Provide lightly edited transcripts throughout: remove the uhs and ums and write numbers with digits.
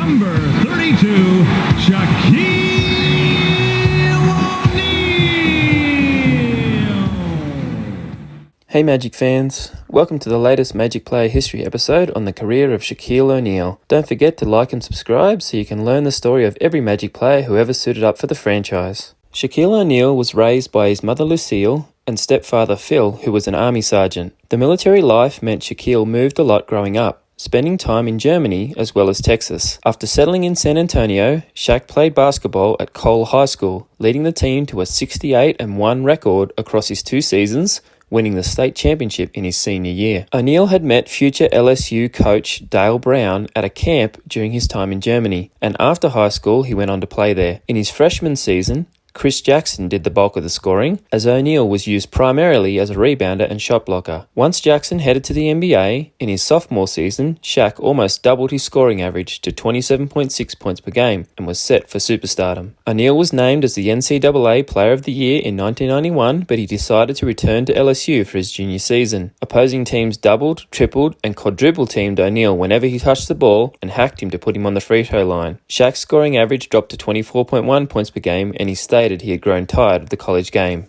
number 32, Shaquille O'Neal. Hey Magic fans, welcome to the latest Magic Player History episode on the career of Shaquille O'Neal. Don't forget to like and subscribe so you can learn the story of every Magic player who ever suited up for the franchise. Shaquille O'Neal was raised by his mother Lucille and stepfather Phil, who was an army sergeant. The military life meant Shaquille moved a lot growing up, spending time in Germany as well as Texas. After settling in San Antonio, Shaq played basketball at Cole High School, leading the team to a 68-1 record across his 2 seasons, winning the state championship in his senior year. O'Neal had met future LSU coach Dale Brown at a camp during his time in Germany, and after high school he went on to play there. In his freshman season, Chris Jackson did the bulk of the scoring, as O'Neal was used primarily as a rebounder and shot blocker. Once Jackson headed to the NBA, in his sophomore season, Shaq almost doubled his scoring average to 27.6 points per game and was set for superstardom. O'Neal was named as the NCAA Player of the Year in 1991, but he decided to return to LSU for his junior season. Opposing teams doubled, tripled, and quadruple teamed O'Neal whenever he touched the ball and hacked him to put him on the free throw line. Shaq's scoring average dropped to 24.1 points per game, and he stayed he had grown tired of the college game.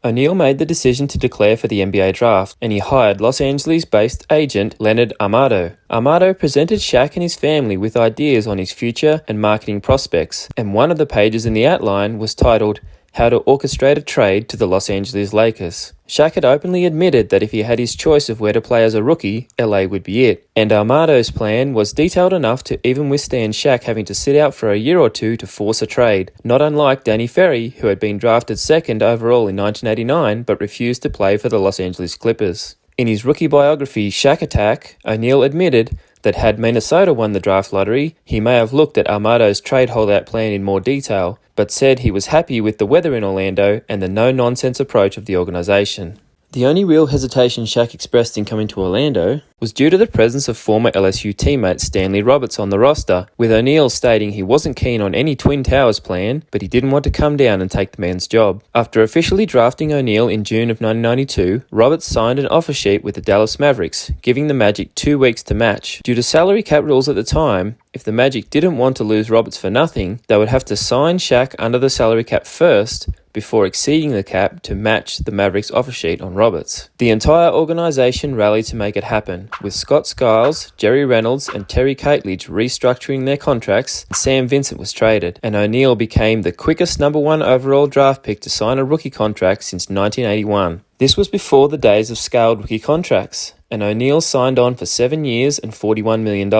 O'Neal made the decision to declare for the NBA draft, and he hired Los Angeles-based agent Leonard Armado. Armado presented Shaq and his family with ideas on his future and marketing prospects, and one of the pages in the outline was titled, "How to Orchestrate a Trade to the Los Angeles Lakers." Shaq had openly admitted that if he had his choice of where to play as a rookie, LA would be it. And Armado's plan was detailed enough to even withstand Shaq having to sit out for a year or two to force a trade, not unlike Danny Ferry, who had been drafted second overall in 1989 but refused to play for the Los Angeles Clippers. In his rookie biography, Shaq Attack, O'Neal admitted that had Minnesota won the draft lottery, he may have looked at Armado's trade holdout plan in more detail, but said he was happy with the weather in Orlando and the no-nonsense approach of the organization. The only real hesitation Shaq expressed in coming to Orlando was due to the presence of former LSU teammate Stanley Roberts on the roster, with O'Neal stating he wasn't keen on any Twin Towers plan, but he didn't want to come down and take the man's job. After officially drafting O'Neal in June of 1992, Roberts signed an offer sheet with the Dallas Mavericks, giving the Magic 2 weeks to match. Due to salary cap rules at the time, if the Magic didn't want to lose Roberts for nothing, they would have to sign Shaq under the salary cap first, before exceeding the cap to match the Mavericks offer sheet on Roberts. The entire organization rallied to make it happen, with Scott Skiles, Jerry Reynolds, and Terry Catledge restructuring their contracts. Sam Vincent was traded, and O'Neal became the quickest number 1 overall draft pick to sign a rookie contract since 1981. This was before the days of scaled rookie contracts, and O'Neal signed on for 7 years and $41 million.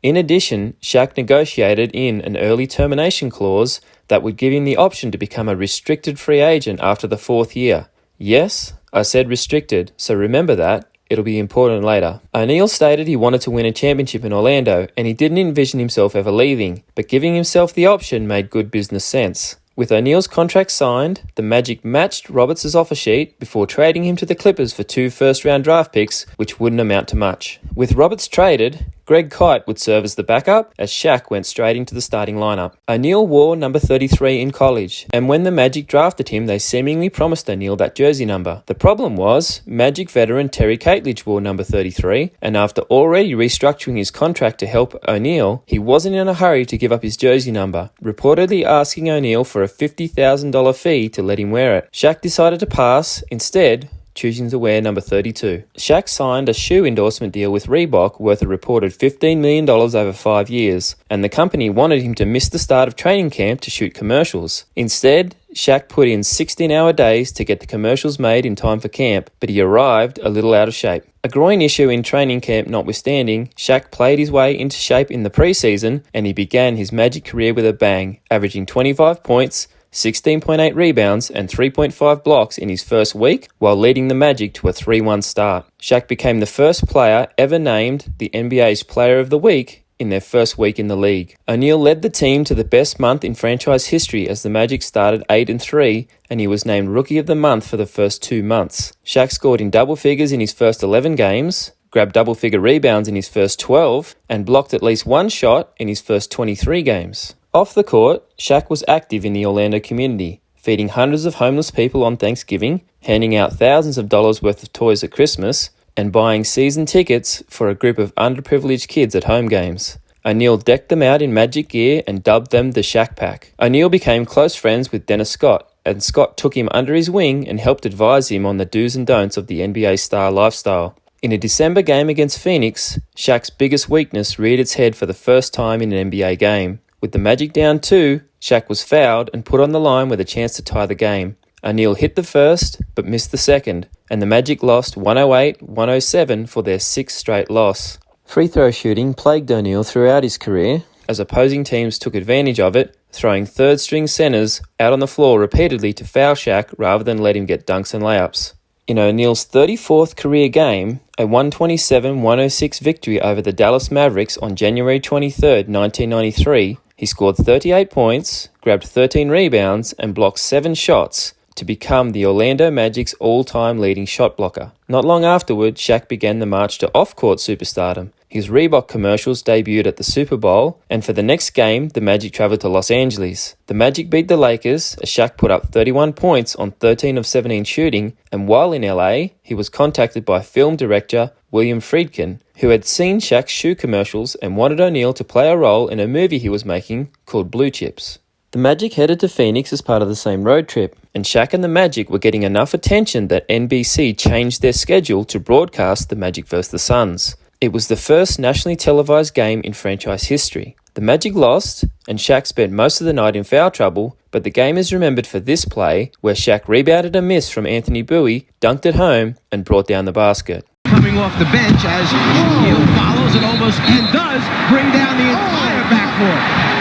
In addition, Shaq negotiated in an early termination clause that would give him the option to become a restricted free agent after the 4th year. Yes, I said restricted, so remember that. It'll be important later. O'Neal stated he wanted to win a championship in Orlando, and he didn't envision himself ever leaving, but giving himself the option made good business sense. With O'Neal's contract signed, the Magic matched Roberts' offer sheet before trading him to the Clippers for 2 first-round draft picks, which wouldn't amount to much. With Roberts traded, Greg Kite would serve as the backup, as Shaq went straight into the starting lineup. O'Neal wore number 33 in college, and when the Magic drafted him, they seemingly promised O'Neal that jersey number. The problem was, Magic veteran Terry Catledge wore number 33, and after already restructuring his contract to help O'Neal, he wasn't in a hurry to give up his jersey number, reportedly asking O'Neal for a $50,000 fee to let him wear it. Shaq decided to pass, instead choosing to wear number 32. Shaq signed a shoe endorsement deal with Reebok worth a reported $15 million over 5 years, and the company wanted him to miss the start of training camp to shoot commercials. Instead, Shaq put in 16-hour days to get the commercials made in time for camp, but he arrived a little out of shape. A groin issue in training camp notwithstanding, Shaq played his way into shape in the preseason, and he began his Magic career with a bang, averaging 25 points, 16.8 rebounds and 3.5 blocks in his first week, while leading the Magic to a 3-1 start. Shaq became the first player ever named the NBA's Player of the Week in their first week in the league. O'Neal led the team to the best month in franchise history as the Magic started 8-3, and he was named Rookie of the Month for the first 2 months. Shaq scored in double figures in his first 11 games, grabbed double-figure rebounds in his first 12, and blocked at least one shot in his first 23 games. Off the court, Shaq was active in the Orlando community, feeding hundreds of homeless people on Thanksgiving, handing out thousands of dollars worth of toys at Christmas, and buying season tickets for a group of underprivileged kids at home games. O'Neal decked them out in Magic gear and dubbed them the Shaq Pack. O'Neal became close friends with Dennis Scott, and Scott took him under his wing and helped advise him on the do's and don'ts of the NBA star lifestyle. In a December game against Phoenix, Shaq's biggest weakness reared its head for the first time in an NBA game. With the Magic down 2, Shaq was fouled and put on the line with a chance to tie the game. O'Neal hit the first, but missed the second, and the Magic lost 108-107 for their 6th straight loss. Free throw shooting plagued O'Neal throughout his career, as opposing teams took advantage of it, throwing third-string centers out on the floor repeatedly to foul Shaq rather than let him get dunks and layups. In O'Neal's 34th career game, a 127-106 victory over the Dallas Mavericks on January 23, 1993, he scored 38 points, grabbed 13 rebounds, and blocked 7 shots to become the Orlando Magic's all-time leading shot blocker. Not long afterward, Shaq began the march to off-court superstardom. His Reebok commercials debuted at the Super Bowl, and for the next game, the Magic traveled to Los Angeles. The Magic beat the Lakers as Shaq put up 31 points on 13 of 17 shooting, and while in LA, he was contacted by film director William Friedkin, who had seen Shaq's shoe commercials and wanted O'Neal to play a role in a movie he was making called Blue Chips. The Magic headed to Phoenix as part of the same road trip, and Shaq and the Magic were getting enough attention that NBC changed their schedule to broadcast the Magic vs. the Suns. It was the first nationally televised game in franchise history. The Magic lost, and Shaq spent most of the night in foul trouble, but the game is remembered for this play, where Shaq rebounded a miss from Anthony Bowie, dunked it home, and brought down the basket. Coming off the bench as Shaquille follows and almost and does bring down the entire backcourt.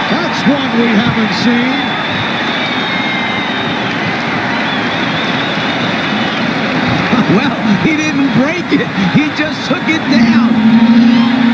That's one we haven't seen. Well, he didn't break it. He just took it down.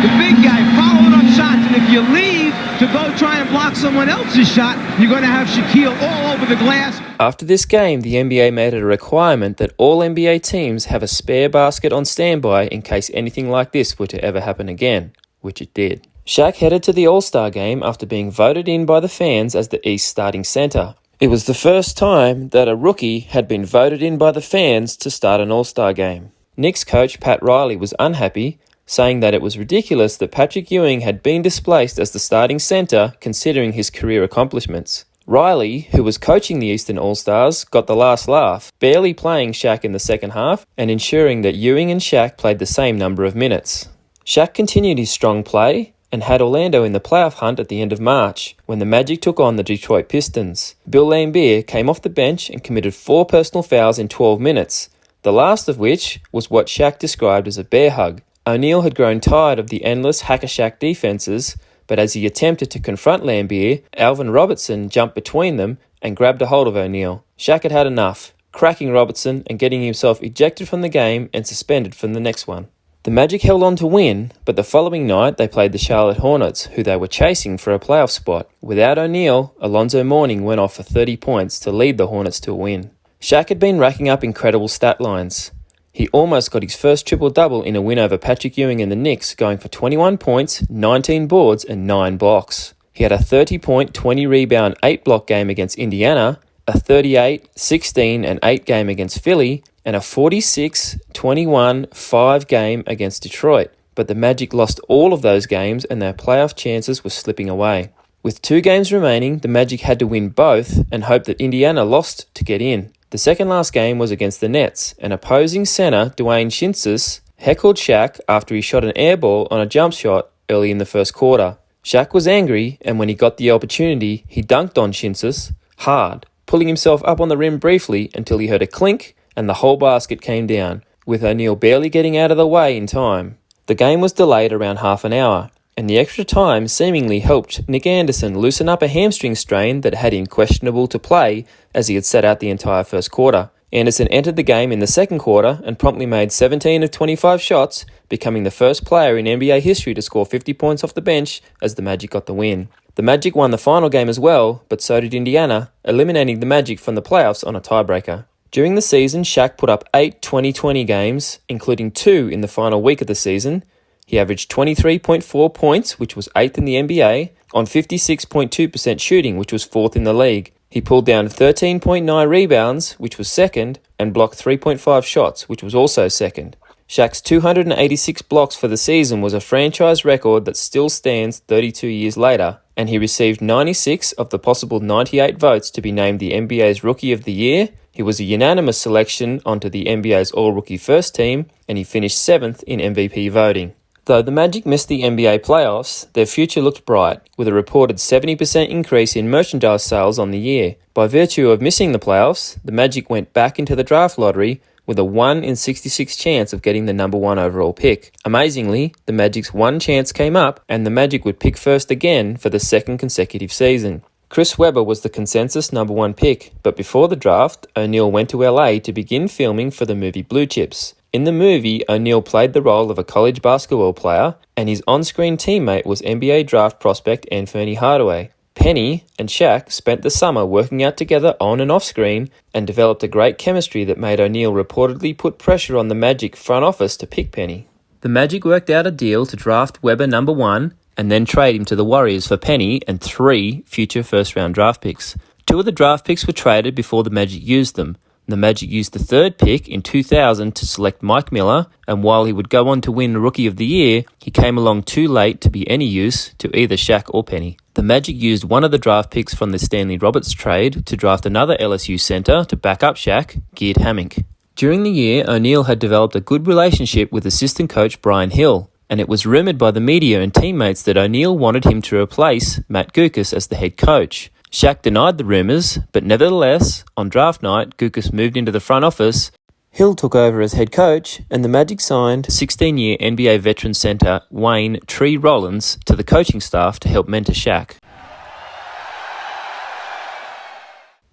The big guy followed up shots, and if you leave to go try and block someone else's shot, you're going to have Shaquille all over the glass. After this game, the NBA made it a requirement that all NBA teams have a spare basket on standby in case anything like this were to ever happen again, which it did. Shaq headed to the All-Star game after being voted in by the fans as the East starting center. It was the first time that a rookie had been voted in by the fans to start an All-Star game. Knicks coach Pat Riley was unhappy, saying that it was ridiculous that Patrick Ewing had been displaced as the starting center considering his career accomplishments. Riley, who was coaching the Eastern All-Stars, got the last laugh, barely playing Shaq in the second half and ensuring that Ewing and Shaq played the same number of minutes. Shaq continued his strong play and had Orlando in the playoff hunt at the end of March, when the Magic took on the Detroit Pistons. Bill Laimbeer came off the bench and committed 4 personal fouls in 12 minutes, the last of which was what Shaq described as a bear hug. O'Neal had grown tired of the endless hack-a-Shaq defenses, but as he attempted to confront Laimbeer, Alvin Robertson jumped between them and grabbed a hold of O'Neal. Shaq had had enough, cracking Robertson and getting himself ejected from the game and suspended from the next one. The Magic held on to win, but the following night they played the Charlotte Hornets, who they were chasing for a playoff spot. Without O'Neal, Alonzo Mourning went off for 30 points to lead the Hornets to a win. Shaq had been racking up incredible stat lines. He almost got his first triple-double in a win over Patrick Ewing and the Knicks, going for 21 points, 19 boards, and 9 blocks. He had a 30-point, 20-rebound, 8-block game against Indiana, a 38, 16, and 8 game against Philly, and a 46, 21, 5 game against Detroit. But the Magic lost all of those games and their playoff chances were slipping away. With 2 games remaining, the Magic had to win both and hope that Indiana lost to get in. The second last game was against the Nets, and opposing center Dwayne Shinsis heckled Shaq after he shot an air ball on a jump shot early in the first quarter. Shaq was angry, and when he got the opportunity, he dunked on Shinsis hard, pulling himself up on the rim briefly until he heard a clink and the whole basket came down, with O'Neal barely getting out of the way in time. The game was delayed around half an hour, and the extra time seemingly helped Nick Anderson loosen up a hamstring strain that had him questionable to play as he had sat out the entire first quarter. Anderson entered the game in the second quarter and promptly made 17 of 25 shots, becoming the first player in NBA history to score 50 points off the bench as the Magic got the win. The Magic won the final game as well, but so did Indiana, eliminating the Magic from the playoffs on a tiebreaker. During the season, Shaq put up 8 20-20 games, including 2 in the final week of the season. He averaged 23.4 points, which was 8th in the NBA, on 56.2% shooting, which was 4th in the league. He pulled down 13.9 rebounds, which was second, and blocked 3.5 shots, which was also second. Shaq's 286 blocks for the season was a franchise record that still stands 32 years later, and he received 96 of the possible 98 votes to be named the NBA's Rookie of the Year. He was a unanimous selection onto the NBA's All-Rookie First Team, and he finished 7th in MVP voting. Though the Magic missed the NBA playoffs, their future looked bright, with a reported 70% increase in merchandise sales on the year. By virtue of missing the playoffs, the Magic went back into the draft lottery with a 1 in 66 chance of getting the number 1 overall pick. Amazingly, the Magic's one chance came up, and the Magic would pick first again for the second consecutive season. Chris Webber was the consensus number 1 pick, but before the draft, O'Neal went to LA to begin filming for the movie Blue Chips. In the movie, O'Neal played the role of a college basketball player, and his on-screen teammate was NBA draft prospect Anthony Hardaway. Penny and Shaq spent the summer working out together on and off screen and developed a great chemistry that made O'Neal reportedly put pressure on the Magic front office to pick Penny. The Magic worked out a deal to draft Webber number 1 and then trade him to the Warriors for Penny and 3 future first-round draft picks. 2 of the draft picks were traded before the Magic used them. The Magic used the 3rd pick in 2000 to select Mike Miller, and while he would go on to win Rookie of the Year, he came along too late to be any use to either Shaq or Penny. The Magic used one of the draft picks from the Stanley Roberts trade to draft another LSU center to back up Shaq, Gerd Hammick. During the year, O'Neal had developed a good relationship with assistant coach Brian Hill, and it was rumored by the media and teammates that O'Neal wanted him to replace Matt Guokas as the head coach. Shaq denied the rumours, but nevertheless, on draft night, Guokas moved into the front office. Hill took over as head coach, and the Magic signed 16-year NBA veteran centre Wayne "Tree" Rollins to the coaching staff to help mentor Shaq.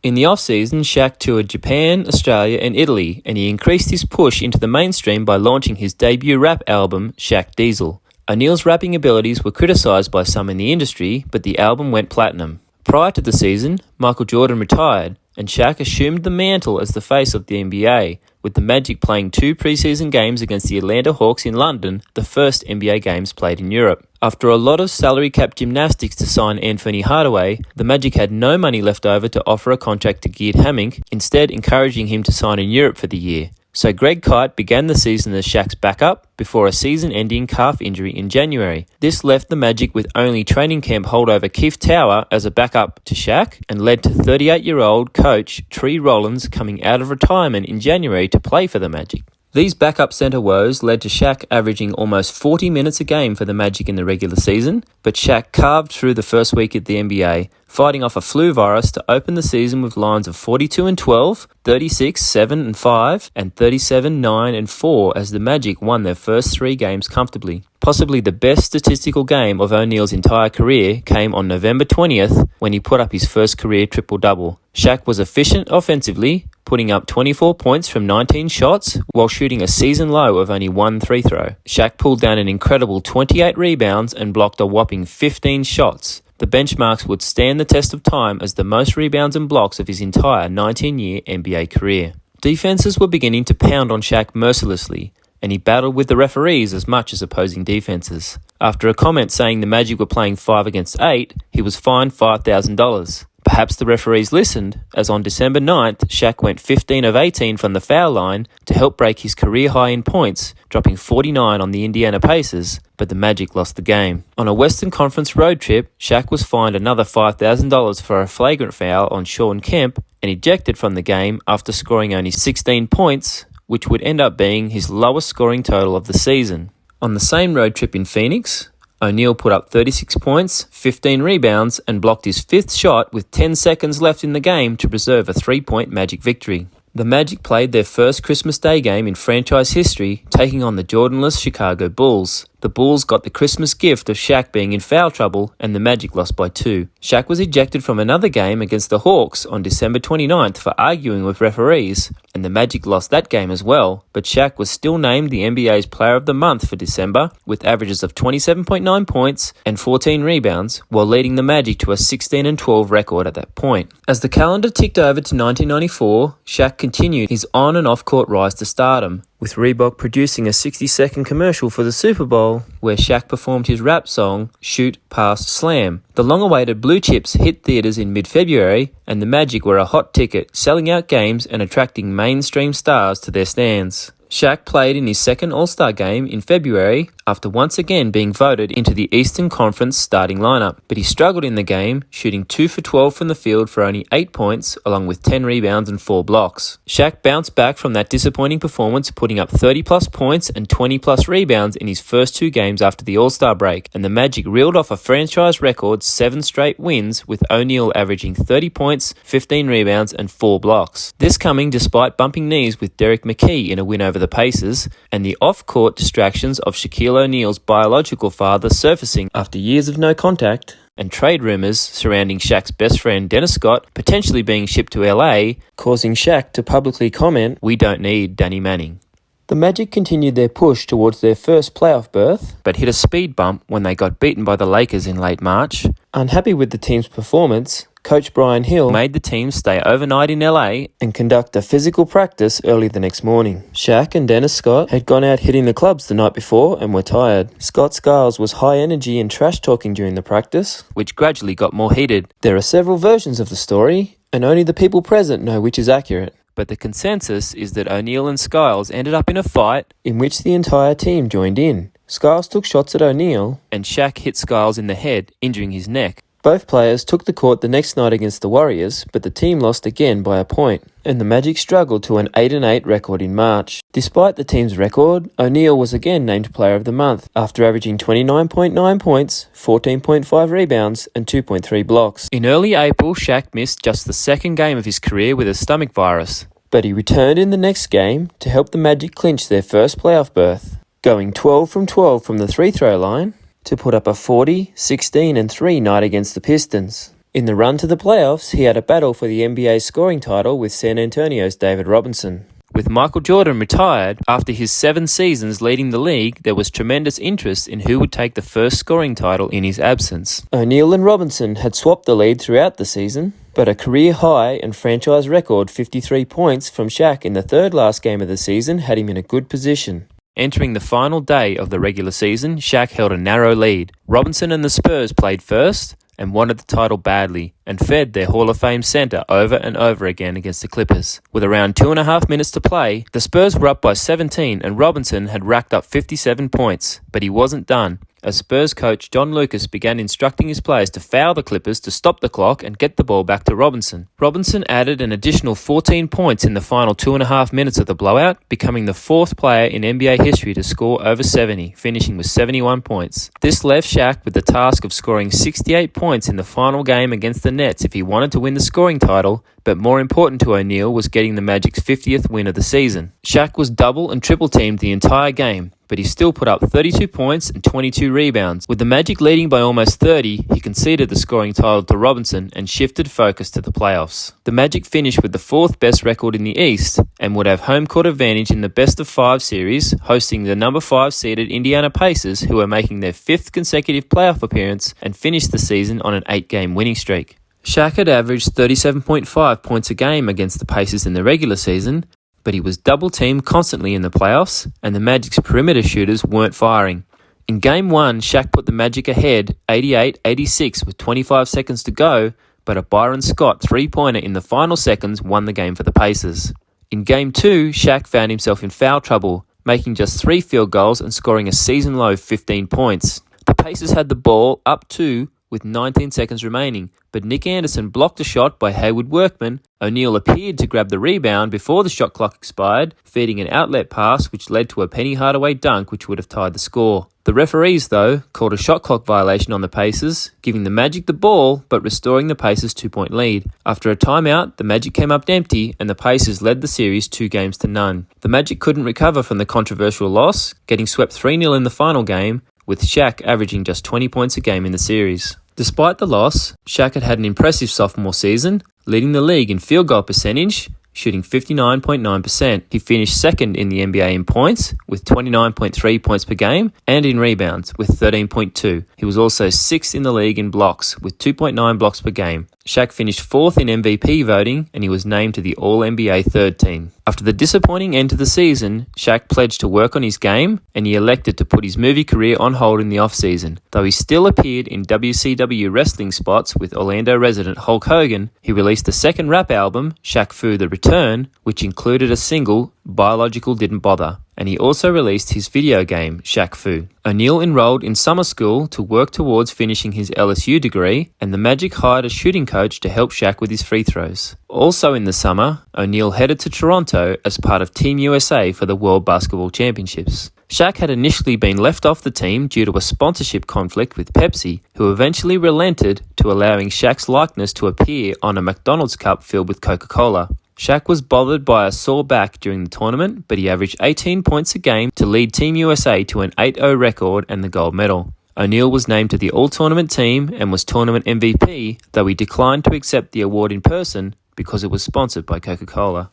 In the off-season, Shaq toured Japan, Australia and Italy, and he increased his push into the mainstream by launching his debut rap album, Shaq Diesel. O'Neal's rapping abilities were criticised by some in the industry, but the album went platinum. Prior to the season, Michael Jordan retired, and Shaq assumed the mantle as the face of the NBA, with the Magic playing 2 preseason games against the Atlanta Hawks in London, the first NBA games played in Europe. After a lot of salary cap gymnastics to sign Anthony Hardaway, the Magic had no money left over to offer a contract to Gerd Hammick, instead encouraging him to sign in Europe for the year. So Greg Kite began the season as Shaq's backup before a season-ending calf injury in January. This left the Magic with only training camp holdover Keith Tower as a backup to Shaq and led to 38-year-old coach Tree Rollins coming out of retirement in January to play for the Magic. These backup centre woes led to Shaq averaging almost 40 minutes a game for the Magic in the regular season, but Shaq carved through the first week at the NBA, fighting off a flu virus to open the season with lines of 42-12, 36-7-5, and 37-9-4 as the Magic won their first 3 games comfortably. Possibly the best statistical game of O'Neal's entire career came on November 20th when he put up his first career triple-double. Shaq was efficient offensively, putting up 24 points from 19 shots while shooting a season low of only 1 free throw. Shaq pulled down an incredible 28 rebounds and blocked a whopping 15 shots. The benchmarks would stand the test of time as the most rebounds and blocks of his entire 19-year NBA career. Defenses were beginning to pound on Shaq mercilessly, and he battled with the referees as much as opposing defenses. After a comment saying the Magic were playing 5 against 8, he was fined $5,000. Perhaps the referees listened, as on December 9th, Shaq went 15 of 18 from the foul line to help break his career high in points, dropping 49 on the Indiana Pacers, but the Magic lost the game. On a Western Conference road trip, Shaq was fined another $5,000 for a flagrant foul on Shawn Kemp and ejected from the game after scoring only 16 points, which would end up being his lowest scoring total of the season. On the same road trip in Phoenix, O'Neal put up 36 points, 15 rebounds, and blocked his 5th shot with 10 seconds left in the game to preserve a 3-point Magic victory. The Magic played their first Christmas Day game in franchise history, taking on the Jordanless Chicago Bulls. The Bulls got the Christmas gift of Shaq being in foul trouble, and the Magic lost by 2. Shaq was ejected from another game against the Hawks on December 29th for arguing with referees, and the Magic lost that game as well, but Shaq was still named the NBA's Player of the Month for December, with averages of 27.9 points and 14 rebounds, while leading the Magic to a 16-12 record at that point. As the calendar ticked over to 1994, Shaq continued his on- and off-court rise to stardom, with Reebok producing a 60-second commercial for the Super Bowl where Shaq performed his rap song, Shoot, Pass, Slam. The long-awaited Blue Chips hit theaters in mid-February, and the Magic were a hot ticket, selling out games and attracting mainstream stars to their stands. Shaq played in his second All-Star game in February after once again being voted into the Eastern Conference starting lineup, but he struggled in the game, shooting 2 for 12 from the field for only 8 points, along with 10 rebounds and 4 blocks. Shaq bounced back from that disappointing performance, putting up 30-plus points and 20-plus rebounds in his first 2 games after the All-Star break, and the Magic reeled off a franchise record 7 straight wins, with O'Neal averaging 30 points, 15 rebounds, and 4 blocks. This coming despite bumping knees with Derek McKee in a win over the Pacers, and the off-court distractions of Shaquille O'Neal's biological father surfacing after years of no contact, and trade rumours surrounding Shaq's best friend Dennis Scott potentially being shipped to LA, causing Shaq to publicly comment, "We don't need Danny Manning." The Magic continued their push towards their first playoff berth, but hit a speed bump when they got beaten by the Lakers in late March. Unhappy with the team's performance, Coach Brian Hill made the team stay overnight in LA and conduct a physical practice early the next morning. Shaq and Dennis Scott had gone out hitting the clubs the night before and were tired. Scott Skiles was high energy and trash talking during the practice, which gradually got more heated. There are several versions of the story, and only the people present know which is accurate. But the consensus is that O'Neal and Skiles ended up in a fight in which the entire team joined in. Skiles took shots at O'Neal, and Shaq hit Skiles in the head, injuring his neck. Both players took the court the next night against the Warriors, but the team lost again by a point, and the Magic struggled to an 8-8 record in March. Despite the team's record, O'Neal was again named Player of the Month, after averaging 29.9 points, 14.5 rebounds, and 2.3 blocks. In early April, Shaq missed just the second game of his career with a stomach virus, but he returned in the next game to help the Magic clinch their first playoff berth, going 12 from 12 from the free-throw line, to put up a 40, 16 and 3 night against the Pistons. In the run to the playoffs, he had a battle for the NBA scoring title with San Antonio's David Robinson. With Michael Jordan retired after his 7 seasons leading the league, there was tremendous interest in who would take the first scoring title in his absence. O'Neal and Robinson had swapped the lead throughout the season, but a career-high and franchise record 53 points from Shaq in the third last game of the season had him in a good position. Entering the final day of the regular season, Shaq held a narrow lead. Robinson and the Spurs played first and wanted the title badly, and fed their Hall of Fame center over and over again against the Clippers. With around 2.5 minutes to play, the Spurs were up by 17 and Robinson had racked up 57 points, but he wasn't done, as Spurs coach John Lucas began instructing his players to foul the Clippers to stop the clock and get the ball back to Robinson. Robinson added an additional 14 points in the final 2.5 minutes of the blowout, becoming the 4th player in NBA history to score over 70, finishing with 71 points. This left Shaq with the task of scoring 68 points in the final game against the Nets if he wanted to win the scoring title, but more important to O'Neal was getting the Magic's 50th win of the season. Shaq was double and triple teamed the entire game, but he still put up 32 points and 22 rebounds. With the Magic leading by almost 30, he conceded the scoring title to Robinson and shifted focus to the playoffs. The Magic finished with the 4th best record in the East and would have home court advantage in the best-of-5 series, hosting the number 5 seeded Indiana Pacers, who are making their 5th consecutive playoff appearance and finished the season on an 8-game winning streak. Shaq had averaged 37.5 points a game against the Pacers in the regular season, but he was double-teamed constantly in the playoffs, and the Magic's perimeter shooters weren't firing. In Game 1, Shaq put the Magic ahead 88-86 with 25 seconds to go, but a Byron Scott three-pointer in the final seconds won the game for the Pacers. In Game 2, Shaq found himself in foul trouble, making just 3 field goals and scoring a season-low 15 points. The Pacers had the ball up 2 with 19 seconds remaining, but Nick Anderson blocked a shot by Hayward Workman. O'Neal appeared to grab the rebound before the shot clock expired, feeding an outlet pass which led to a Penny Hardaway dunk which would have tied the score. The referees, though, called a shot clock violation on the Pacers, giving the Magic the ball but restoring the Pacers' 2-point lead. After a timeout, the Magic came up empty and the Pacers led the series 2-0. The Magic couldn't recover from the controversial loss, getting swept 3-0 in the final game, with Shaq averaging just 20 points a game in the series. Despite the loss, Shaq had an impressive sophomore season, leading the league in field goal percentage, shooting 59.9%. He finished second in the NBA in points, with 29.3 points per game, and in rebounds, with 13.2. He was also 6th in the league in blocks, with 2.9 blocks per game. Shaq finished 4th in MVP voting, and he was named to the All-NBA third team. After the disappointing end to the season, Shaq pledged to work on his game, and he elected to put his movie career on hold in the off-season. Though he still appeared in WCW wrestling spots with Orlando resident Hulk Hogan, he released a second rap album, Shaq Fu The Return, which included a single, Biological Didn't Bother, and he also released his video game, Shaq Fu. O'Neal enrolled in summer school to work towards finishing his LSU degree, and the Magic hired a shooting coach to help Shaq with his free throws. Also in the summer, O'Neal headed to Toronto as part of Team USA for the World Basketball Championships. Shaq had initially been left off the team due to a sponsorship conflict with Pepsi, who eventually relented to allowing Shaq's likeness to appear on a McDonald's cup filled with Coca-Cola. Shaq was bothered by a sore back during the tournament, but he averaged 18 points a game to lead Team USA to an 8-0 record and the gold medal. O'Neal was named to the All-Tournament team and was tournament MVP, though he declined to accept the award in person because it was sponsored by Coca-Cola.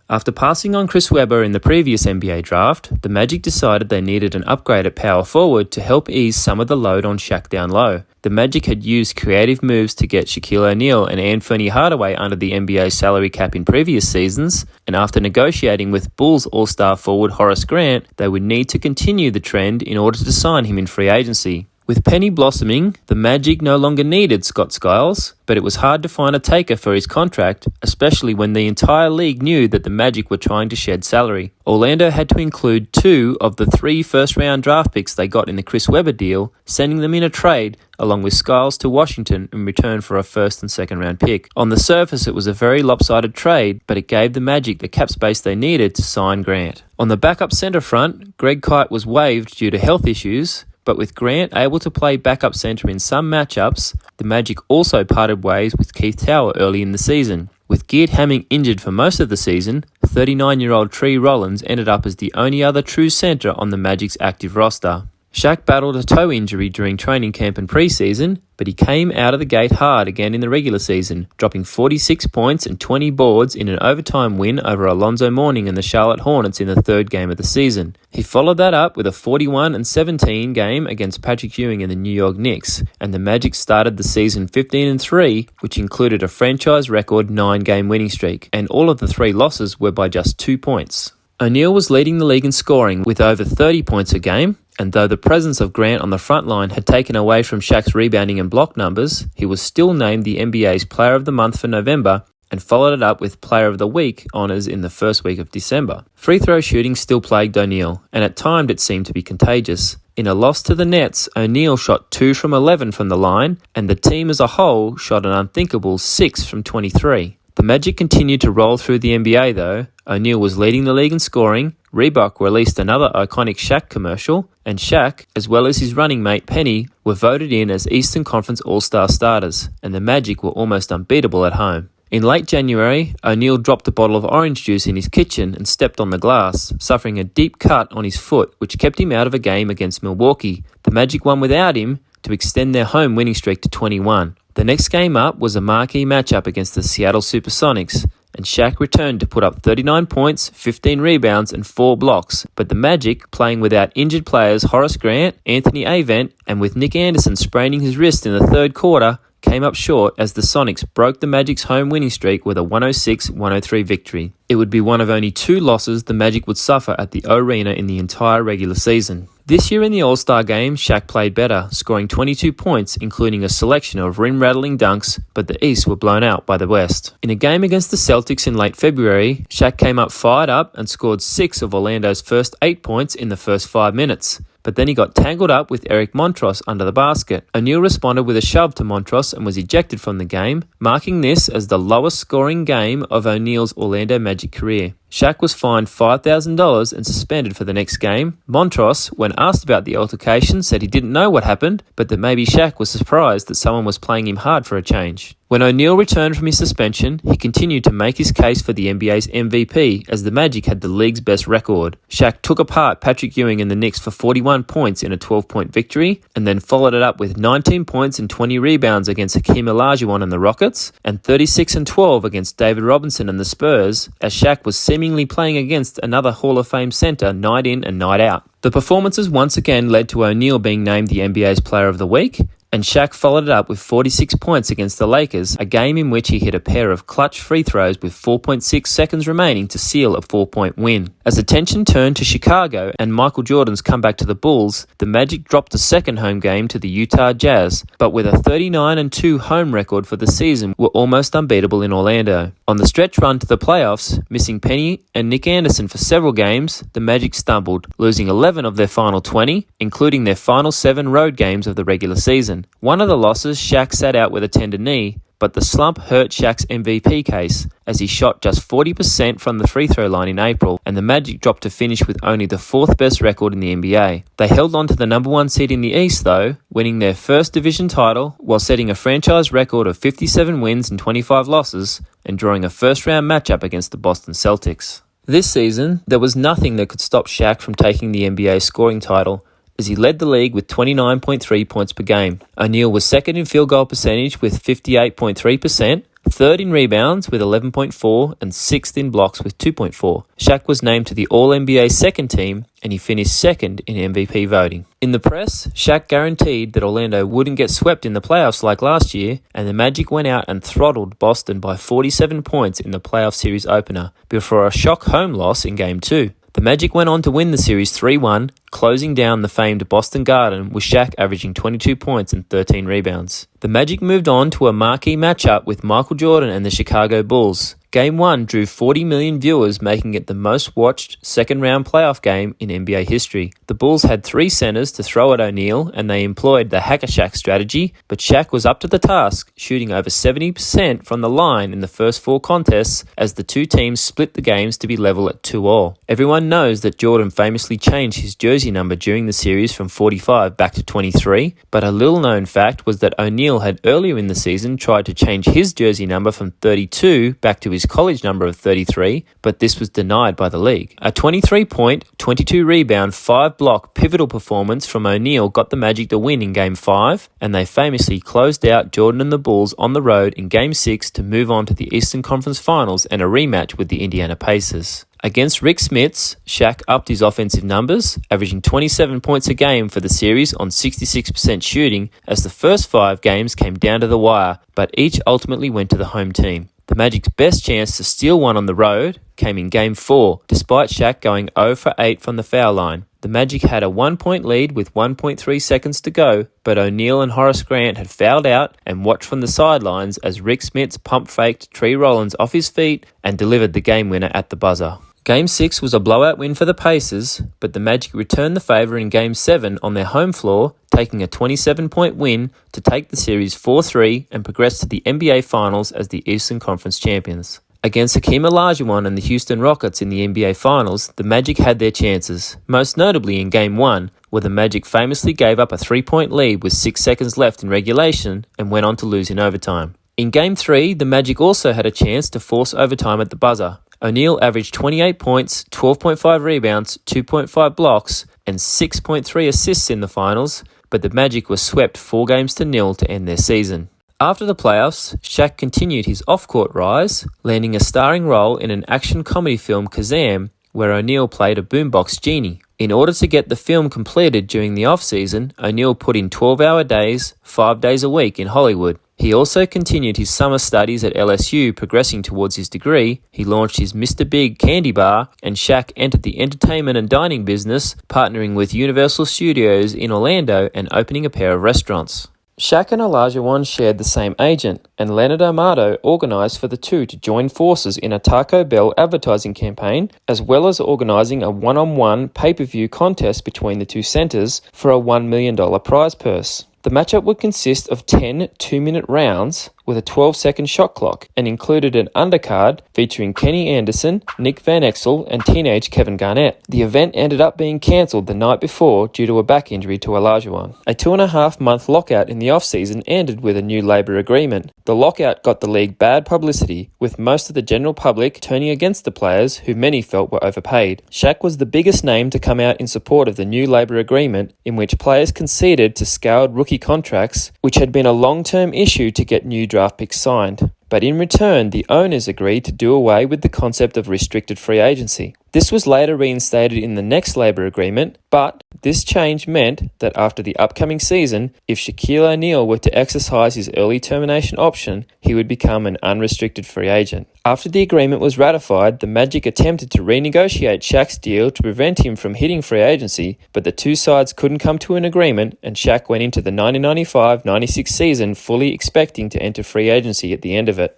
After passing on Chris Webber in the previous NBA draft, the Magic decided they needed an upgrade at power forward to help ease some of the load on Shaq down low. The Magic had used creative moves to get Shaquille O'Neal and Anthony Hardaway under the NBA salary cap in previous seasons, and after negotiating with Bulls All-Star forward Horace Grant, they would need to continue the trend in order to sign him in free agency. With Penny blossoming, the Magic no longer needed Scott Skiles, but it was hard to find a taker for his contract, especially when the entire league knew that the Magic were trying to shed salary. Orlando had to include 2 of the 3 first-round draft picks they got in the Chris Webber deal, sending them in a trade along with Skiles to Washington in return for a first and second round pick. On the surface, it was a very lopsided trade, but it gave the Magic the cap space they needed to sign Grant. On the backup center front, Greg Kite was waived due to health issues, but with Grant able to play backup center in some matchups, the Magic also parted ways with Keith Tower early in the season. With Geert Hamming injured for most of the season, 39-year-old Tree Rollins ended up as the only other true center on the Magic's active roster. Shaq battled a toe injury during training camp and preseason, but he came out of the gate hard again in the regular season, dropping 46 points and 20 boards in an overtime win over Alonzo Mourning and the Charlotte Hornets in the third game of the season. He followed that up with a 41-17 game against Patrick Ewing and the New York Knicks, and the Magic started the season 15-3, which included a franchise record 9-game winning streak, and all of the 3 losses were by just 2 points. O'Neal was leading the league in scoring with over 30 points a game, and though the presence of Grant on the front line had taken away from Shaq's rebounding and block numbers, he was still named the NBA's Player of the Month for November and followed it up with Player of the Week honours in the first week of December. Free throw shooting still plagued O'Neal, and at times it seemed to be contagious. In a loss to the Nets, O'Neal shot 2 from 11 from the line, and the team as a whole shot an unthinkable 6 from 23. The Magic continued to roll through the NBA though. O'Neal was leading the league in scoring, Reebok released another iconic Shaq commercial, and Shaq, as well as his running mate Penny, were voted in as Eastern Conference All-Star starters, and the Magic were almost unbeatable at home. In late January, O'Neal dropped a bottle of orange juice in his kitchen and stepped on the glass, suffering a deep cut on his foot which kept him out of a game against Milwaukee. The Magic won without him to extend their home winning streak to 21. The next game up was a marquee matchup against the Seattle Supersonics, and Shaq returned to put up 39 points, 15 rebounds, and 4 blocks. But the Magic, playing without injured players Horace Grant, Anthony Avent, and with Nick Anderson spraining his wrist in the third quarter, came up short as the Sonics broke the Magic's home winning streak with a 106-103 victory. It would be one of only 2 losses the Magic would suffer at the Arena in the entire regular season. This year in the All-Star Game, Shaq played better, scoring 22 points, including a selection of rim-rattling dunks, but the East were blown out by the West. In a game against the Celtics in late February, Shaq came up fired up and scored 6 of Orlando's first 8 points in the first 5 minutes. But then he got tangled up with Eric Montross under the basket. O'Neal responded with a shove to Montross and was ejected from the game, marking this as the lowest scoring game of O'Neal's Orlando Magic career. Shaq was fined $5,000 and suspended for the next game. Montross, when asked about the altercation, said he didn't know what happened, but that maybe Shaq was surprised that someone was playing him hard for a change. When O'Neal returned from his suspension, he continued to make his case for the NBA's MVP, as the Magic had the league's best record. Shaq took apart Patrick Ewing and the Knicks for 41 points in a 12-point victory, and then followed it up with 19 points and 20 rebounds against Hakeem Olajuwon and the Rockets, and 36 and 12 against David Robinson and the Spurs, as Shaq was seemingly playing against another Hall of Fame center night in and night out. The performances once again led to O'Neal being named the NBA's Player of the Week, And Shaq followed it up with 46 points against the Lakers, a game in which he hit a pair of clutch free throws with 4.6 seconds remaining to seal a 4-point win. As attention turned to Chicago and Michael Jordan's comeback to the Bulls, the Magic dropped the second home game to the Utah Jazz, but with a 39-2 home record for the season were almost unbeatable in Orlando. On the stretch run to the playoffs, missing Penny and Nick Anderson for several games, the Magic stumbled, losing 11 of their final 20, including their final 7 road games of the regular season. One of the losses, Shaq sat out with a tender knee, but the slump hurt Shaq's MVP case, as he shot just 40% from the free throw line in April, and the Magic dropped to finish with only the 4th best record in the NBA. They held on to the number 1 seed in the East though, winning their first division title while setting a franchise record of 57 wins and 25 losses, and drawing a first-round matchup against the Boston Celtics. This season, there was nothing that could stop Shaq from taking the NBA scoring title, as he led the league with 29.3 points per game. O'Neal was second in field goal percentage with 58.3%, third in rebounds with 11.4, and sixth in blocks with 2.4. Shaq was named to the All-NBA second team, and he finished second in MVP voting. In the press, Shaq guaranteed that Orlando wouldn't get swept in the playoffs like last year, and the Magic went out and throttled Boston by 47 points in the playoff series opener, before a shock home loss in Game 2. The Magic went on to win the series 3-1, closing down the famed Boston Garden with Shaq averaging 22 points and 13 rebounds. The Magic moved on to a marquee matchup with Michael Jordan and the Chicago Bulls. Game 1 drew 40 million viewers, making it the most watched second-round playoff game in NBA history. The Bulls had 3 centers to throw at O'Neal, and they employed the Hack-a-Shaq strategy, but Shaq was up to the task, shooting over 70% from the line in the first 4 contests as the two teams split the games to be level at 2-all. Everyone knows that Jordan famously changed his jersey number during the series from 45 back to 23, but a little-known fact was that O'Neal had earlier in the season tried to change his jersey number from 32 back to his college number of 33, but this was denied by the league. A 23-point, 22-rebound, 5-block pivotal performance from O'Neal got the Magic the win in Game 5, and they famously closed out Jordan and the Bulls on the road in Game 6 to move on to the Eastern Conference Finals and a rematch with the Indiana Pacers. Against Rick Smits, Shaq upped his offensive numbers, averaging 27 points a game for the series on 66% shooting as the first 5 games came down to the wire, but each ultimately went to the home team. The Magic's best chance to steal one on the road came in Game 4, despite Shaq going 0 for 8 from the foul line. The Magic had a 1-point lead with 1.3 seconds to go, but O'Neal and Horace Grant had fouled out and watched from the sidelines as Rick Smits pump-faked Tree Rollins off his feet and delivered the game winner at the buzzer. Game 6 was a blowout win for the Pacers, but the Magic returned the favour in Game 7 on their home floor, taking a 27-point win to take the series 4-3 and progress to the NBA Finals as the Eastern Conference champions. Against Hakeem Olajuwon and the Houston Rockets in the NBA Finals, the Magic had their chances, most notably in Game 1, where the Magic famously gave up a 3-point lead with 6 seconds left in regulation and went on to lose in overtime. In Game 3, the Magic also had a chance to force overtime at the buzzer. O'Neal averaged 28 points, 12.5 rebounds, 2.5 blocks, and 6.3 assists in the finals, but the Magic was swept 4-0 to end their season. After the playoffs, Shaq continued his off-court rise, landing a starring role in an action comedy film Kazam, where O'Neal played a boombox genie. In order to get the film completed during the off-season, O'Neal put in 12-hour days, 5 days a week in Hollywood. He also continued his summer studies at LSU, progressing towards his degree. He launched his Mr. Big candy bar, and Shaq entered the entertainment and dining business, partnering with Universal Studios in Orlando and opening a pair of restaurants. Shaq and Olajuwon shared the same agent, and Leonard Armato organized for the two to join forces in a Taco Bell advertising campaign, as well as organizing a one-on-one pay-per-view contest between the two centers for a $1 million prize purse. The matchup would consist of 10 2-minute rounds with a 12-second shot clock and included an undercard featuring Kenny Anderson, Nick Van Exel, and teenage Kevin Garnett. The event ended up being cancelled the night before due to a back injury to Olajuwon. A 2.5-month lockout in the off-season ended with a new labor agreement. The lockout got the league bad publicity, with most of the general public turning against the players who many felt were overpaid. Shaq was the biggest name to come out in support of the new labor agreement, in which players conceded to scoured rookie contracts, which had been a long-term issue to get new draft picks signed. But in return, the owners agreed to do away with the concept of restricted free agency. This was later reinstated in the next labour agreement, but this change meant that after the upcoming season, if Shaquille O'Neal were to exercise his early termination option, he would become an unrestricted free agent. After the agreement was ratified, the Magic attempted to renegotiate Shaq's deal to prevent him from hitting free agency, but the two sides couldn't come to an agreement, and Shaq went into the 1995-96 season fully expecting to enter free agency at the end of it.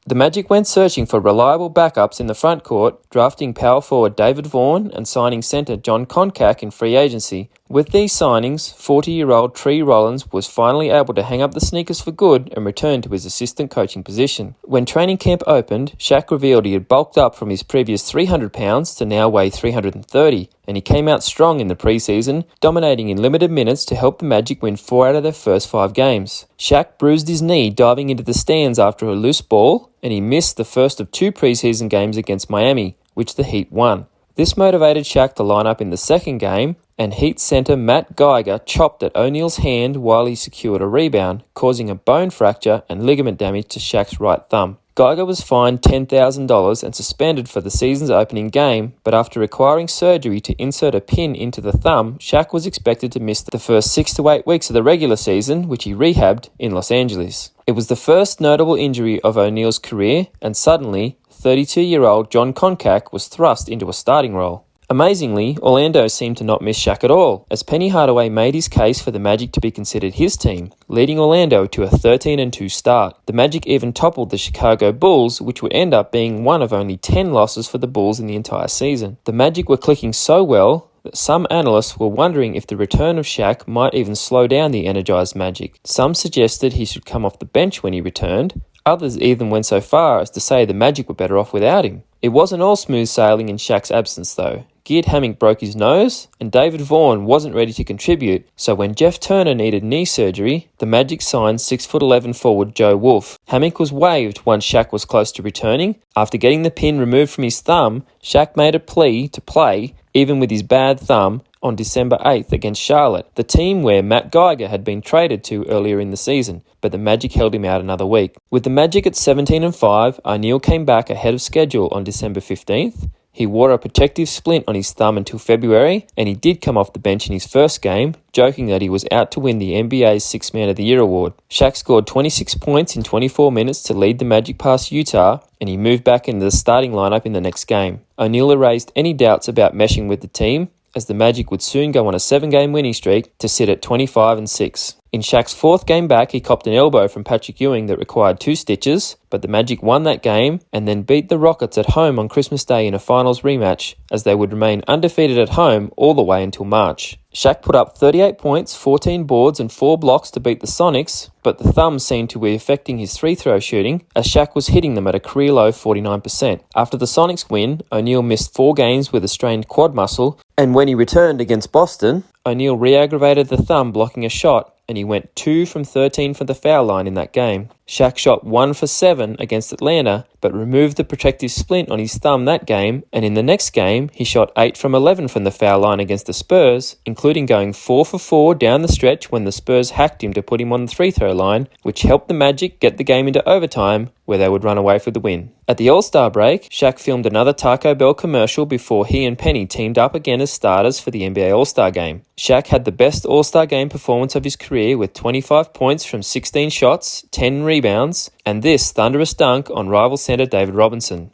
The Magic went searching for reliable backups in the front court, drafting power forward David Vaughn and signing centre John Koncak in free agency. With these signings, 40-year-old Tree Rollins was finally able to hang up the sneakers for good and return to his assistant coaching position. When training camp opened, Shaq revealed he had bulked up from his previous 300 pounds to now weigh 330, and he came out strong in the preseason, dominating in limited minutes to help the Magic win 4 out of their first 5 games. Shaq bruised his knee diving into the stands after a loose ball, and he missed the first of 2 preseason games against Miami, which the Heat won. This motivated Shaq to line up in the second game, and Heat centre Matt Geiger chopped at O'Neal's hand while he secured a rebound, causing a bone fracture and ligament damage to Shaq's right thumb. Geiger was fined $10,000 and suspended for the season's opening game, but after requiring surgery to insert a pin into the thumb, Shaq was expected to miss the first 6 to 8 weeks of the regular season, which he rehabbed in Los Angeles. It was the first notable injury of O'Neal's career, and suddenly, 32-year-old John Koncak was thrust into a starting role. Amazingly, Orlando seemed to not miss Shaq at all, as Penny Hardaway made his case for the Magic to be considered his team, leading Orlando to a 13-2 start. The Magic even toppled the Chicago Bulls, which would end up being one of only 10 losses for the Bulls in the entire season. The Magic were clicking so well that some analysts were wondering if the return of Shaq might even slow down the energized Magic. Some suggested he should come off the bench when he returned. Others even went so far as to say the Magic were better off without him. It wasn't all smooth sailing in Shaq's absence though. Geard Hammock broke his nose, and David Vaughn wasn't ready to contribute, so when Jeff Turner needed knee surgery, the Magic signed 6'11" forward Joe Wolf. Hammock was waived once Shaq was close to returning. After getting the pin removed from his thumb, Shaq made a plea to play, even with his bad thumb, on December 8th against Charlotte, the team where Matt Geiger had been traded to earlier in the season, but the Magic held him out another week. With the Magic at 17-5, O'Neal came back ahead of schedule on December 15th. He wore a protective splint on his thumb until February, and he did come off the bench in his first game, joking that he was out to win the NBA's Sixth Man of the Year award. Shaq scored 26 points in 24 minutes to lead the Magic past Utah, and he moved back into the starting lineup in the next game. O'Neal erased any doubts about meshing with the team, as the Magic would soon go on a 7-game winning streak to sit at 25-6. In Shaq's 4th game back, he copped an elbow from Patrick Ewing that required 2 stitches, but the Magic won that game and then beat the Rockets at home on Christmas Day in a finals rematch, as they would remain undefeated at home all the way until March. Shaq put up 38 points, 14 boards and 4 blocks to beat the Sonics, but the thumb seemed to be affecting his free-throw shooting, as Shaq was hitting them at a career-low 49%. After the Sonics win, O'Neal missed 4 games with a strained quad muscle, and when he returned against Boston, O'Neal re-aggravated the thumb blocking a shot, and he went 2 from 13 from the foul line in that game. Shaq shot 1 for 7 against Atlanta, but removed the protective splint on his thumb that game, and in the next game, he shot 8 from 11 from the foul line against the Spurs, including going 4 for 4 down the stretch when the Spurs hacked him to put him on the free-throw line, which helped the Magic get the game into overtime, where they would run away for the win. At the All-Star break, Shaq filmed another Taco Bell commercial before he and Penny teamed up again as starters for the NBA All-Star Game. Shaq had the best All-Star Game performance of his career with 25 points from 16 shots, 10 rebounds, and this thunderous dunk on rival center David Robinson.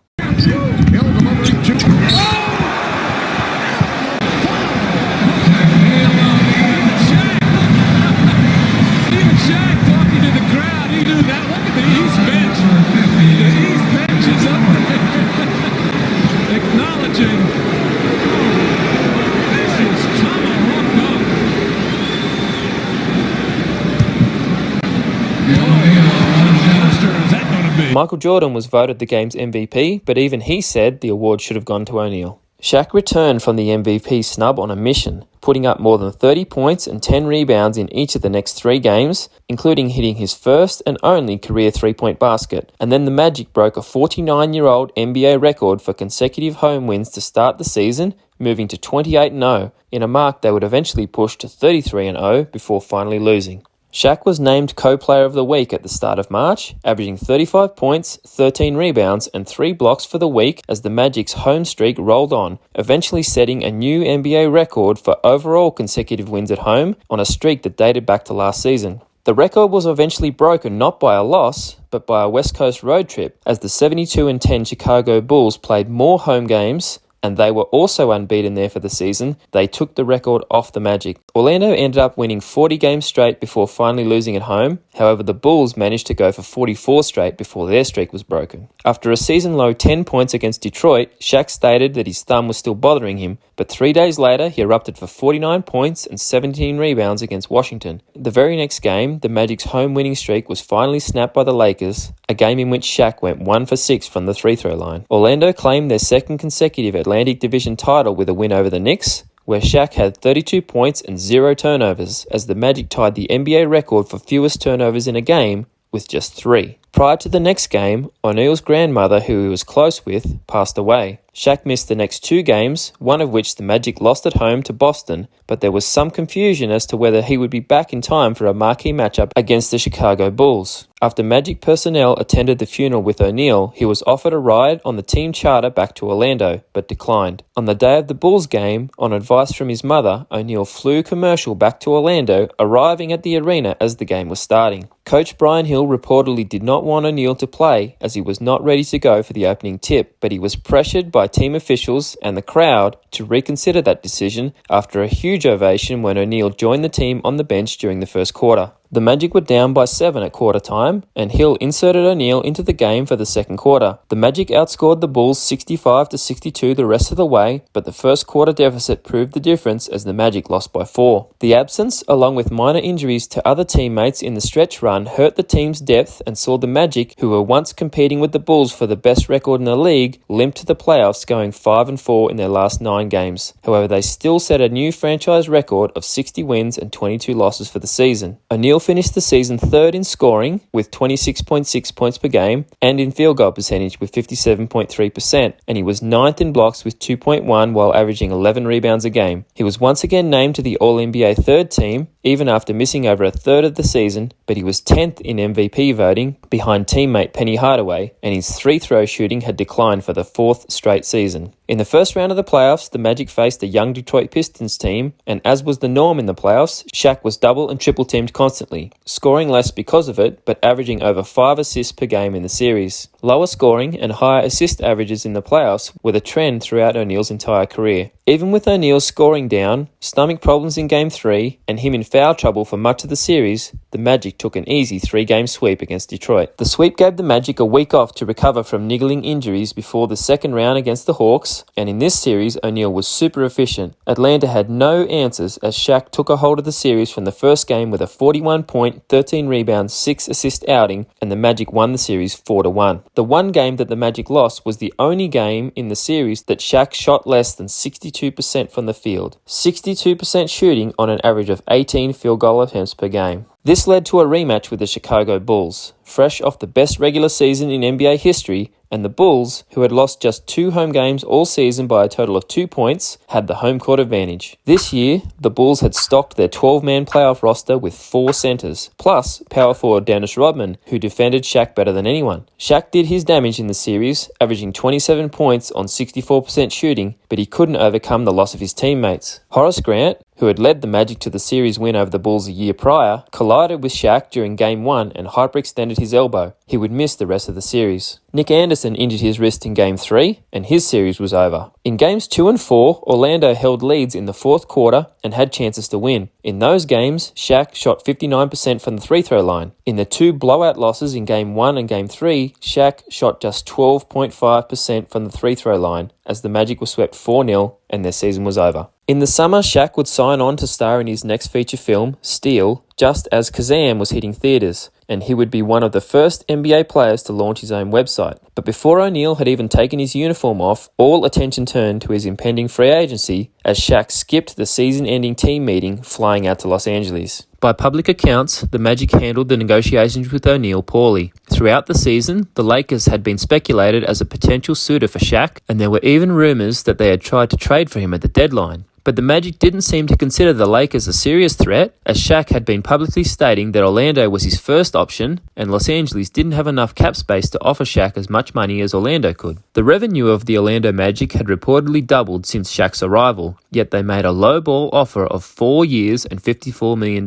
Michael Jordan was voted the game's MVP, but even he said the award should have gone to O'Neal. Shaq returned from the MVP snub on a mission, putting up more than 30 points and 10 rebounds in each of the next 3 games, including hitting his first and only career 3-point basket. And then the Magic broke a 49-year-old NBA record for consecutive home wins to start the season, moving to 28-0, in a mark they would eventually push to 33-0 before finally losing. Shaq was named co-player of the week at the start of March, averaging 35 points, 13 rebounds, and 3 blocks for the week as the Magic's home streak rolled on, eventually setting a new NBA record for overall consecutive wins at home on a streak that dated back to last season. The record was eventually broken not by a loss, but by a West Coast road trip, as the 72-10 Chicago Bulls played more home games, and they were also unbeaten there for the season. They took the record off the Magic. Orlando ended up winning 40 games straight before finally losing at home. However, the Bulls managed to go for 44 straight before their streak was broken. After a season-low 10 points against Detroit, Shaq stated that his thumb was still bothering him, but 3 days later he erupted for 49 points and 17 rebounds against Washington. The very next game, the Magic's home winning streak was finally snapped by the Lakers, a game in which Shaq went 1 for 6 from the free-throw line. Orlando claimed their second consecutive Atlantic Division title with a win over the Knicks, where Shaq had 32 points and 0 turnovers, as the Magic tied the NBA record for fewest turnovers in a game with just 3. Prior to the next game, O'Neal's grandmother, who he was close with, passed away. Shaq missed the next 2 games, one of which the Magic lost at home to Boston, but there was some confusion as to whether he would be back in time for a marquee matchup against the Chicago Bulls. After Magic personnel attended the funeral with O'Neal, he was offered a ride on the team charter back to Orlando, but declined. On the day of the Bulls game, on advice from his mother, O'Neal flew commercial back to Orlando, arriving at the arena as the game was starting. Coach Brian Hill reportedly did not want O'Neal to play as he was not ready to go for the opening tip, but he was pressured by team officials and the crowd to reconsider that decision after a huge ovation when O'Neal joined the team on the bench during the first quarter. The Magic were down by 7 at quarter time, and Hill inserted O'Neal into the game for the second quarter. The Magic outscored the Bulls 65-62 the rest of the way, but the first quarter deficit proved the difference as the Magic lost by 4. The absence, along with minor injuries to other teammates in the stretch run, hurt the team's depth and saw the Magic, who were once competing with the Bulls for the best record in the league, limp to the playoffs, going 5-4 in their last 9 games. However, they still set a new franchise record of 60 wins and 22 losses for the season. O'Neal finished the season 3rd in scoring with 26.6 points per game and in field goal percentage with 57.3%, and he was 9th in blocks with 2.1 while averaging 11 rebounds a game. He was once again named to the All-NBA 3rd team, even after missing over a third of the season, but he was 10th in MVP voting behind teammate Penny Hardaway, and his free-throw shooting had declined for the 4th straight season. In the first round of the playoffs, the Magic faced a young Detroit Pistons team, and as was the norm in the playoffs, Shaq was double and triple teamed constantly, scoring less because of it, but averaging over 5 assists per game in the series. Lower scoring and higher assist averages in the playoffs were the trend throughout O'Neal's entire career. Even with O'Neal scoring down, stomach problems in Game 3, and him in foul trouble for much of the series, the Magic took an easy 3-game sweep against Detroit. The sweep gave the Magic a week off to recover from niggling injuries before the second round against the Hawks, and in this series, O'Neal was super efficient. Atlanta had no answers as Shaq took a hold of the series from the first game with a 41-point, 13-rebound, 6-assist outing, and the Magic won the series 4-1. The one game that the Magic lost was the only game in the series that Shaq shot less than 62% from the field. 62% shooting on an average of 18 field goal attempts per game. This led to a rematch with the Chicago Bulls, fresh off the best regular season in NBA history, and the Bulls, who had lost just 2 home games all season by a total of 2 points, had the home court advantage. This year, the Bulls had stocked their 12-man playoff roster with 4 centers, plus power forward Dennis Rodman, who defended Shaq better than anyone. Shaq did his damage in the series, averaging 27 points on 64% shooting, but he couldn't overcome the loss of his teammates. Horace Grant, who had led the Magic to the series win over the Bulls a year prior, collided with Shaq during Game 1 and hyperextended his elbow. He would miss the rest of the series. Nick Anderson injured his wrist in Game 3, and his series was over. In Games 2 and 4, Orlando held leads in the 4th quarter and had chances to win. In those games, Shaq shot 59% from the free-throw line. In the 2 blowout losses in Game 1 and Game 3, Shaq shot just 12.5% from the free-throw line, as the Magic were swept 4-0 and their season was over. In the summer, Shaq would sign on to star in his next feature film, Steel, just as Kazam was hitting theaters, and he would be one of the first NBA players to launch his own website. But before O'Neal had even taken his uniform off, all attention turned to his impending free agency as Shaq skipped the season-ending team meeting flying out to Los Angeles. By public accounts, the Magic handled the negotiations with O'Neal poorly. Throughout the season, the Lakers had been speculated as a potential suitor for Shaq, and there were even rumors that they had tried to trade for him at the deadline. But the Magic didn't seem to consider the Lakers a serious threat, as Shaq had been publicly stating that Orlando was his first option, and Los Angeles didn't have enough cap space to offer Shaq as much money as Orlando could. The revenue of the Orlando Magic had reportedly doubled since Shaq's arrival, yet they made a low-ball offer of 4 years and $54 million,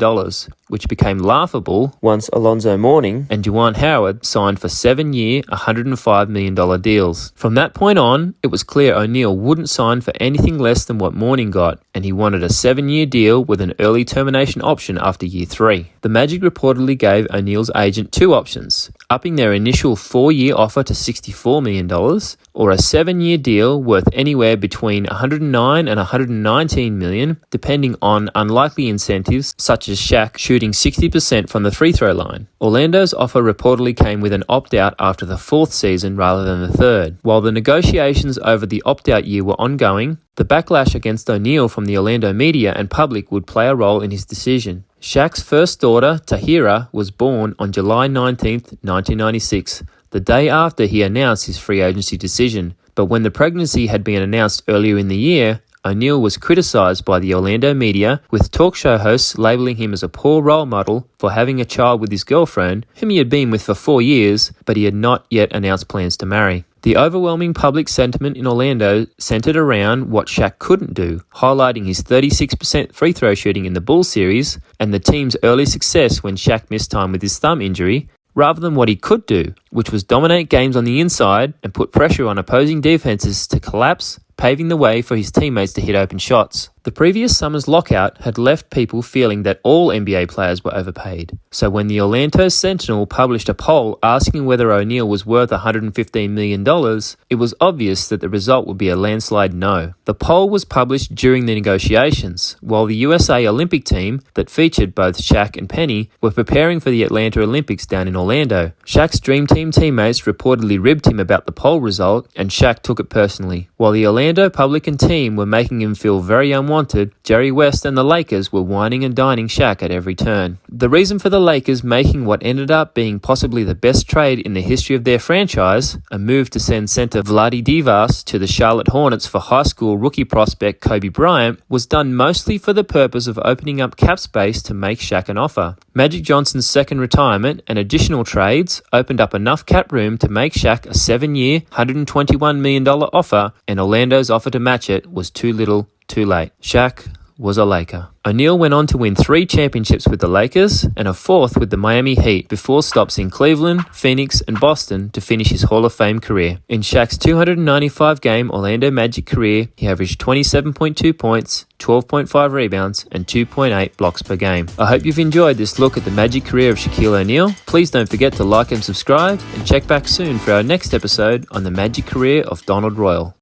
which became laughable once Alonzo Mourning and Juwan Howard signed for 7-year, $105 million deals. From that point on, it was clear O'Neal wouldn't sign for anything less than what Mourning got, and he wanted a 7-year deal with an early termination option after year 3. The Magic reportedly gave O'Neal's agent 2 options, upping their initial 4-year offer to $64 million, or a 7-year deal worth anywhere between $109 and $119 million, depending on unlikely incentives such as Shaq shooting 60% from the free throw line. Orlando's offer reportedly came with an opt-out after the 4th season rather than the 3rd. While the negotiations over the opt-out year were ongoing, the backlash against O'Neal from the Orlando media and public would play a role in his decision. Shaq's first daughter, Tahira, was born on July 19, 1996, the day after he announced his free agency decision. But when the pregnancy had been announced earlier in the year, O'Neal was criticized by the Orlando media, with talk show hosts labeling him as a poor role model for having a child with his girlfriend, whom he had been with for 4 years, but he had not yet announced plans to marry. The overwhelming public sentiment in Orlando centered around what Shaq couldn't do, highlighting his 36% free throw shooting in the Bulls series and the team's early success when Shaq missed time with his thumb injury, rather than what he could do, which was dominate games on the inside and put pressure on opposing defenses to collapse, paving the way for his teammates to hit open shots. The previous summer's lockout had left people feeling that all NBA players were overpaid. So when the Orlando Sentinel published a poll asking whether O'Neal was worth $115 million, it was obvious that the result would be a landslide no. The poll was published during the negotiations, while the USA Olympic team, that featured both Shaq and Penny, were preparing for the Atlanta Olympics down in Orlando. Shaq's Dream Team teammates reportedly ribbed him about the poll result, and Shaq took it personally. While the Orlando public and team were making him feel very unwanted, Jerry West and the Lakers were whining and dining Shaq at every turn. The reason for the Lakers making what ended up being possibly the best trade in the history of their franchise, a move to send center Vlade Divac to the Charlotte Hornets for high school rookie prospect Kobe Bryant, was done mostly for the purpose of opening up cap space to make Shaq an offer. Magic Johnson's second retirement and additional trades opened up enough cap room to make Shaq a 7-year, $121 million offer, and Orlando's offer to match it was too little, too late. Shaq was a Laker. O'Neal went on to win 3 championships with the Lakers and a 4th with the Miami Heat before stops in Cleveland, Phoenix, and Boston to finish his Hall of Fame career. In Shaq's 295-game Orlando Magic career, he averaged 27.2 points, 12.5 rebounds, and 2.8 blocks per game. I hope you've enjoyed this look at the Magic career of Shaquille O'Neal. Please don't forget to like and subscribe, and check back soon for our next episode on the Magic career of Donald Royal.